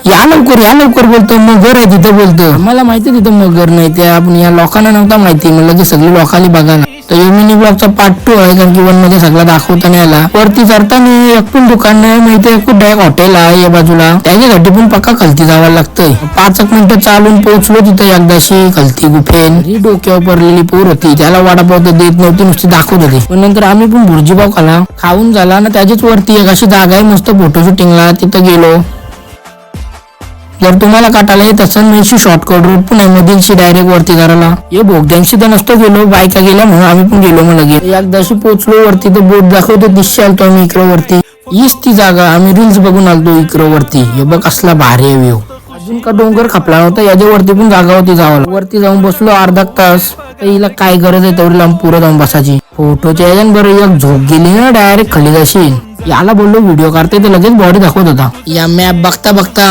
या लवकर बोलतो, मगर आहे तिथं बोलतो. मला माहिती तिथं मगर नाही, ते आपण या लोकांना नव्हता माहिती. म्हणलं की सगळी लोकांनी बघायला. तर मिनी ब्लॉगचा पार्ट 2 आहे, कारण की 1 मध्ये सगळा दाखवता नाही आला. वरती चढताना एकूण दुकान नाही माहिती, एकूण डायरेक्ट हॉटेल आहे या बाजूला. त्याच्यासाठी पण पक्का खालती जावं लागतंय. 5 मिनिटं चालून पोहोचलो तिथं एकदाशी खालती गुफेन. ही डोक्यावर पडलेली पोर होती, त्याला वडापाव तर देत नव्हती, नुसती दाखवत होती. पण नंतर आम्ही पण भुर्जीपाव खाला, खाऊन झाला ना. त्याच्याच वरती एक अशी जागा आहे मस्त फोटोशूटिंगला, तिथं गेलो. जर तुम्हाला काटायला येत असेल मेशी शॉर्टकट रूट पण आहे मधीलशी डायरेक्ट वरती करायला. हे बोगद्यांशी तर नसतो गेलो, बायका गेल्या म्हणून आम्ही पण गेलो. मग लगेच एकदाशी पोहोचलो वरती, तर बोट दाखवतो दिसशी आलतो आम्ही इकडं वरती. हीच ती जागा, आम्ही रील्स बघून आलतो इकडं वरती. हे बघ असला भारी व्ह्यू. अजून का डोंगर खपला नव्हता, याच्यावरती पण जागा होती जावाला. वरती जाऊन बसलो अर्धा तास. तर हिला काय गरज आहे तेवढी लांब पुढे जाऊन बसायची. फोटोच्या याच्यानं बरं एक झोप गेली ना, डायरेक्ट खाली जाशील. याला बोललो व्हिडिओ काढते, तर लगेच बॉडी दाखवत होता. या मॅप बघता बघता